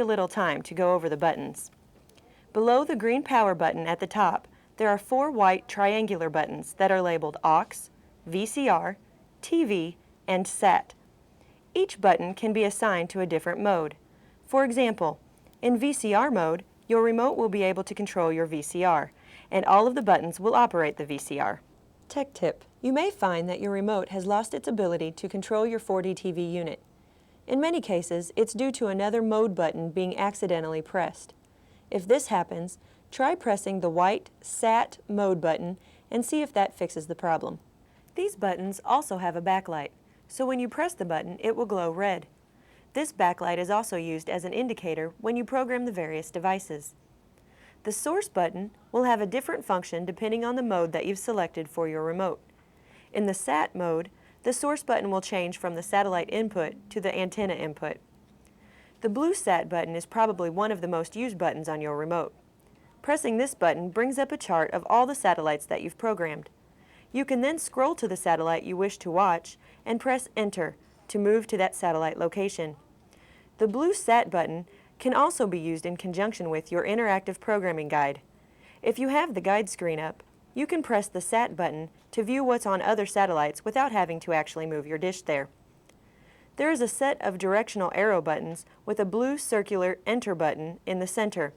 A little time to go over the buttons. Below the green power button at the top, there are 4 white triangular buttons that are labeled AUX, VCR, TV, and SAT. Each button can be assigned to a different mode. For example, in VCR mode, your remote will be able to control your VCR, and all of the buttons will operate the VCR. Tech tip: you may find that your remote has lost its ability to control your 4D TV unit. In many cases, it's due to another mode button being accidentally pressed. If this happens, try pressing the white SAT mode button and see if that fixes the problem. These buttons also have a backlight, so when you press the button, it will glow red. This backlight is also used as an indicator when you program the various devices. The source button will have a different function depending on the mode that you've selected for your remote. In the SAT mode, the source button will change from the satellite input to the antenna input. The blue SAT button is probably one of the most used buttons on your remote. Pressing this button brings up a chart of all the satellites that you've programmed. You can then scroll to the satellite you wish to watch and press Enter to move to that satellite location. The blue SAT button can also be used in conjunction with your interactive programming guide. If you have the guide screen up, you can press the SAT button to view what's on other satellites without having to actually move your dish there. There is a set of directional arrow buttons with a blue circular Enter button in the center.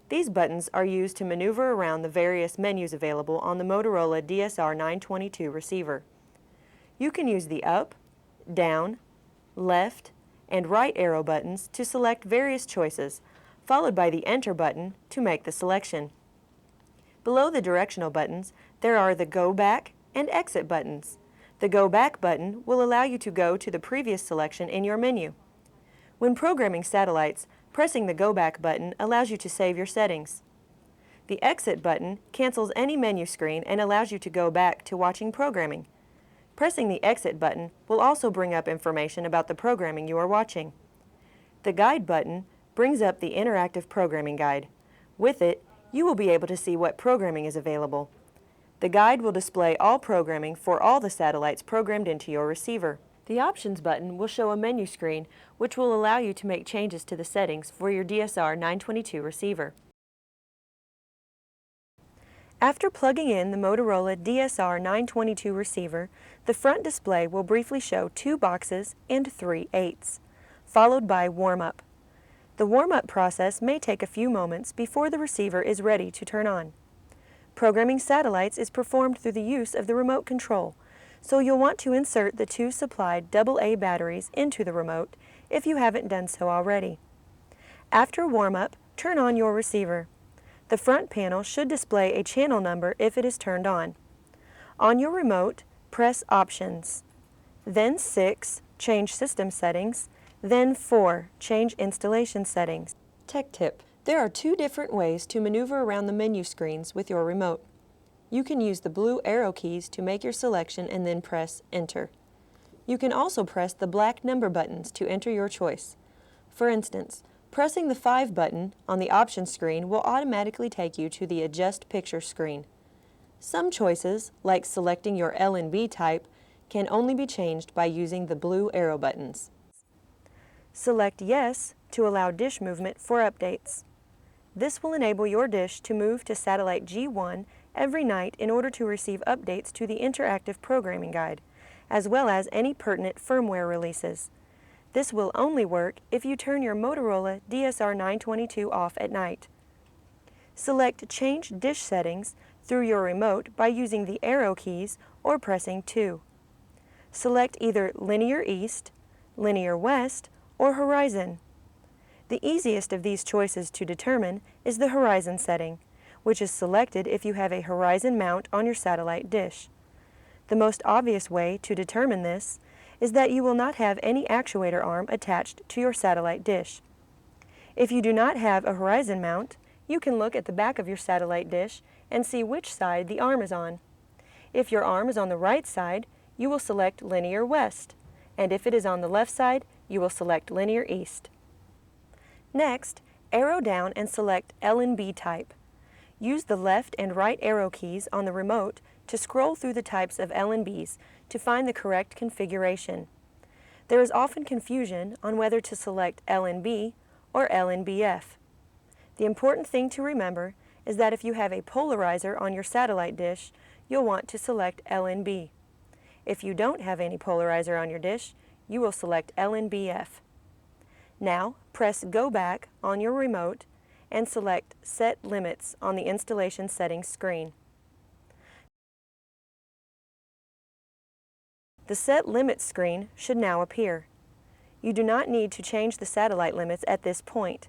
These buttons are used to maneuver around the various menus available on the Motorola DSR-922 receiver. You can use the up, down, left, and right arrow buttons to select various choices, followed by the Enter button to make the selection. Below the directional buttons, there are the Go Back and Exit buttons. The Go Back button will allow you to go to the previous selection in your menu. When programming satellites, pressing the Go Back button allows you to save your settings. The Exit button cancels any menu screen and allows you to go back to watching programming. Pressing the Exit button will also bring up information about the programming you are watching. The Guide button brings up the interactive programming guide. With it, you will be able to see what programming is available. The guide will display all programming for all the satellites programmed into your receiver. The Options button will show a menu screen which will allow you to make changes to the settings for your DSR-922 receiver. After plugging in the Motorola DSR-922 receiver, the front display will briefly show 2 boxes and 3 8s, followed by Warm-Up. The warm-up process may take a few moments before the receiver is ready to turn on. Programming satellites is performed through the use of the remote control, so you'll want to insert the 2 supplied AA batteries into the remote if you haven't done so already. After warm-up, turn on your receiver. The front panel should display a channel number if it is turned on. On your remote, press Options, then 6, change system settings, then 4, change installation settings. Tech tip: there are 2 different ways to maneuver around the menu screens with your remote. You can use the blue arrow keys to make your selection and then press Enter. You can also press the black number buttons to enter your choice. For instance, pressing the 5 button on the Options screen will automatically take you to the Adjust Picture screen. Some choices, like selecting your LNB type, can only be changed by using the blue arrow buttons. Select Yes to allow dish movement for updates. This will enable your dish to move to satellite G1 every night in order to receive updates to the interactive programming guide, as well as any pertinent firmware releases. This will only work if you turn your Motorola DSR-922 off at night. Select Change Dish Settings through your remote by using the arrow keys or pressing 2. Select either Linear East, Linear West, or Horizon. The easiest of these choices to determine is the Horizon setting, which is selected if you have a horizon mount on your satellite dish. The most obvious way to determine this is that you will not have any actuator arm attached to your satellite dish. If you do not have a horizon mount, you can look at the back of your satellite dish and see which side the arm is on. If your arm is on the right side, you will select Linear West, and if it is on the left side, you will select Linear East. Next, arrow down and select LNB type. Use the left and right arrow keys on the remote to scroll through the types of LNBs to find the correct configuration. There is often confusion on whether to select LNB or LNBF. The important thing to remember is that if you have a polarizer on your satellite dish, you'll want to select LNB. If you don't have any polarizer on your dish, you will select LNBF. Now, press Go Back on your remote and select Set Limits on the Installation Settings screen. The Set Limits screen should now appear. You do not need to change the satellite limits at this point.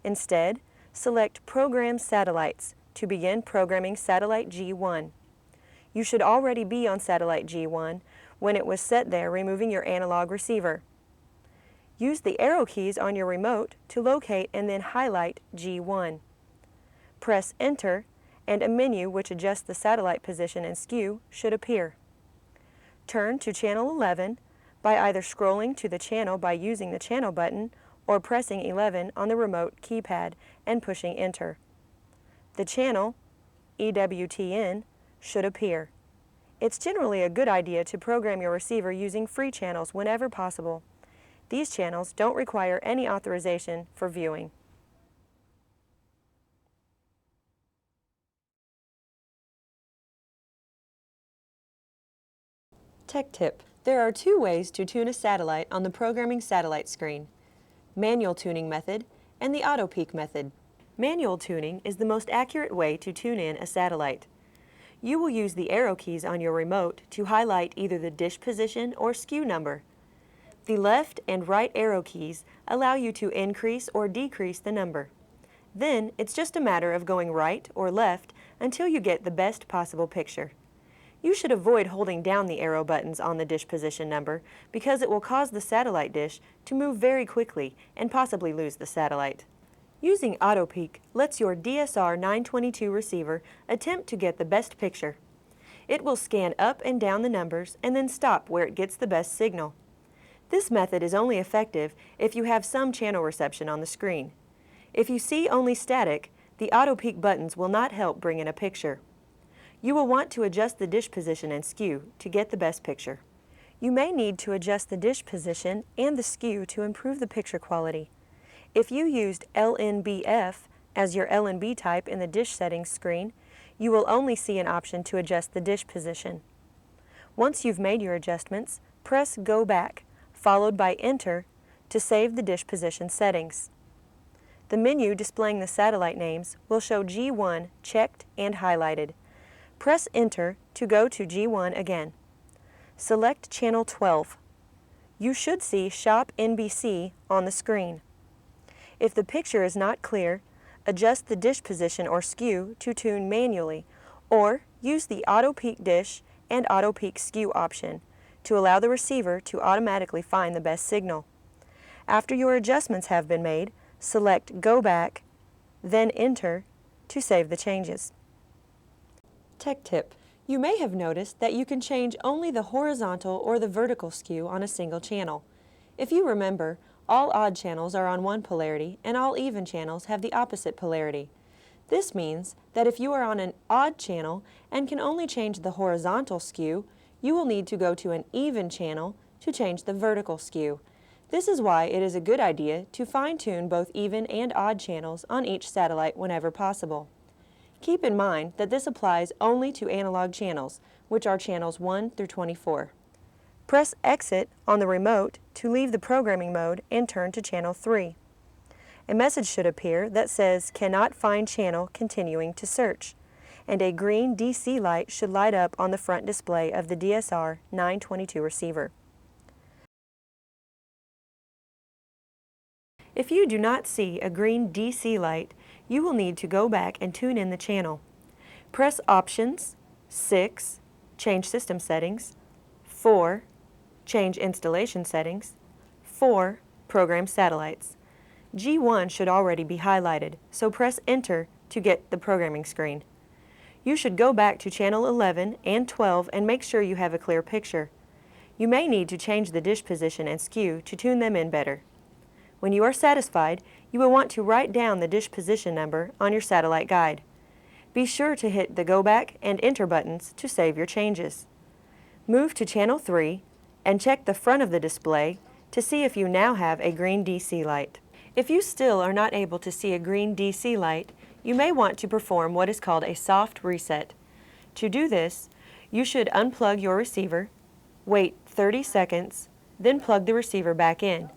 Instead, select Program Satellites to begin programming Satellite G1. You should already be on Satellite G1 when it was set there, removing your analog receiver. Use the arrow keys on your remote to locate and then highlight G1. Press Enter and a menu which adjusts the satellite position and skew should appear. Turn to Channel 11 by either scrolling to the channel by using the channel button or pressing 11 on the remote keypad and pushing Enter. The channel, EWTN, should appear. It's generally a good idea to program your receiver using free channels whenever possible. These channels don't require any authorization for viewing. Tech tip. There are two ways to tune a satellite on the Programming Satellite screen: manual tuning method and the auto peak method. Manual tuning is the most accurate way to tune in a satellite. You will use the arrow keys on your remote to highlight either the dish position or skew number. The left and right arrow keys allow you to increase or decrease the number. Then it's just a matter of going right or left until you get the best possible picture. You should avoid holding down the arrow buttons on the dish position number because it will cause the satellite dish to move very quickly and possibly lose the satellite. Using Auto Peak lets your DSR 922 receiver attempt to get the best picture. It will scan up and down the numbers and then stop where it gets the best signal. This method is only effective if you have some channel reception on the screen. If you see only static, the Auto Peak buttons will not help bring in a picture. You will want to adjust the dish position and skew to get the best picture. You may need to adjust the dish position and the skew to improve the picture quality. If you used LNBF as your LNB type in the dish settings screen, you will only see an option to adjust the dish position. Once you've made your adjustments, press Go Back, followed by Enter to save the dish position settings. The menu displaying the satellite names will show G1 checked and highlighted. Press Enter to go to G1 again. Select Channel 12. You should see Shop NBC on the screen. If the picture is not clear, adjust the dish position or skew to tune manually, or use the Auto Peak Dish and Auto Peak Skew option to allow the receiver to automatically find the best signal. After your adjustments have been made, select Go Back, then Enter to save the changes. Tech tip. You may have noticed that you can change only the horizontal or the vertical skew on a single channel. If you remember, all odd channels are on one polarity and all even channels have the opposite polarity. This means that if you are on an odd channel and can only change the horizontal skew, you will need to go to an even channel to change the vertical skew. This is why it is a good idea to fine-tune both even and odd channels on each satellite whenever possible. Keep in mind that this applies only to analog channels, which are channels 1 through 24. Press Exit on the remote to leave the programming mode and turn to channel 3. A message should appear that says Cannot Find Channel Continuing to Search, and a green DC light should light up on the front display of the DSR 922 receiver. If you do not see a green DC light, you will need to go back and tune in the channel. Press Options, 6, Change System Settings, 4, Change Installation Settings, 4, Program Satellites. G1 should already be highlighted, so press Enter to get the programming screen. You should go back to channel 11 and 12 and make sure you have a clear picture. You may need to change the dish position and skew to tune them in better. When you are satisfied, you will want to write down the dish position number on your satellite guide. Be sure to hit the Go Back and Enter buttons to save your changes. Move to channel 3 and check the front of the display to see if you now have a green DC light. If you still are not able to see a green DC light, you may want to perform what is called a soft reset. To do this, you should unplug your receiver, wait 30 seconds, then plug the receiver back in.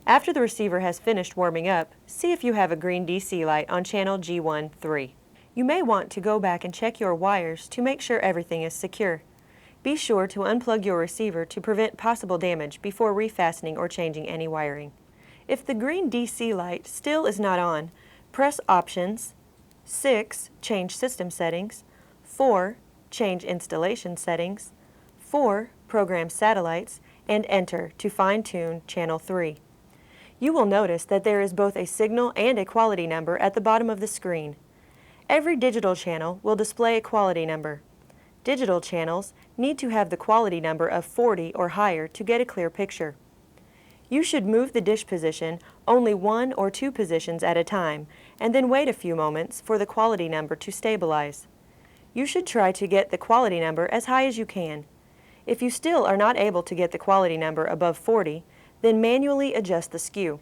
After the receiver has finished warming up, see if you have a green DC light on channel G1-3. You may want to go back and check your wires to make sure everything is secure. Be sure to unplug your receiver to prevent possible damage before refastening or changing any wiring. If the green DC light still is not on, press Options, 6. Change System Settings, 4. Change Installation Settings, 4. Program Satellites, and Enter to fine-tune Channel 3. You will notice that there is both a signal and a quality number at the bottom of the screen. Every digital channel will display a quality number. Digital channels need to have the quality number of 40 or higher to get a clear picture. You should move the dish position only 1 or 2 positions at a time and then wait a few moments for the quality number to stabilize. You should try to get the quality number as high as you can. If you still are not able to get the quality number above 40, then manually adjust the skew.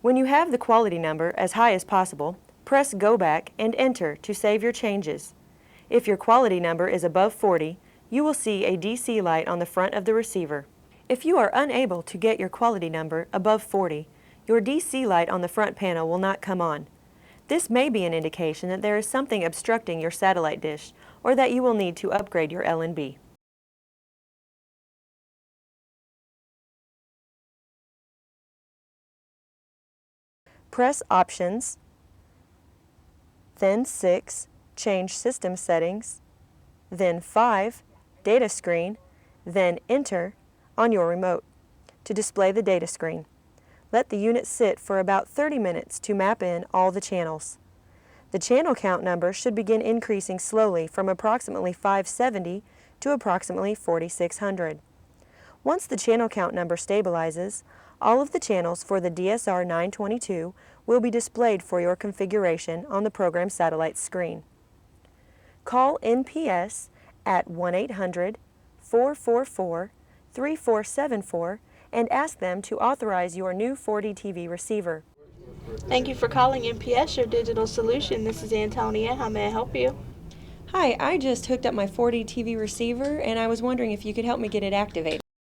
When you have the quality number as high as possible, press Go Back and Enter to save your changes. If your quality number is above 40, you will see a DC light on the front of the receiver. If you are unable to get your quality number above 40, your DC light on the front panel will not come on. This may be an indication that there is something obstructing your satellite dish or that you will need to upgrade your LNB. Press Options, then 6. Change System Settings, then 5. Data Screen, then Enter on your remote to display the data screen. Let the unit sit for about 30 minutes to map in all the channels. The channel count number should begin increasing slowly from approximately 570 to approximately 4,600. Once the channel count number stabilizes, all of the channels for the DSR 922 will be displayed for your configuration on the program satellite screen. Call NPS at 1-800-444-3474 and ask them to authorize your new 4D TV receiver. Thank you for calling NPS, your digital solution. This is Antonia. How may I help you? Hi, I just hooked up my 4D TV receiver and I was wondering if you could help me get it activated.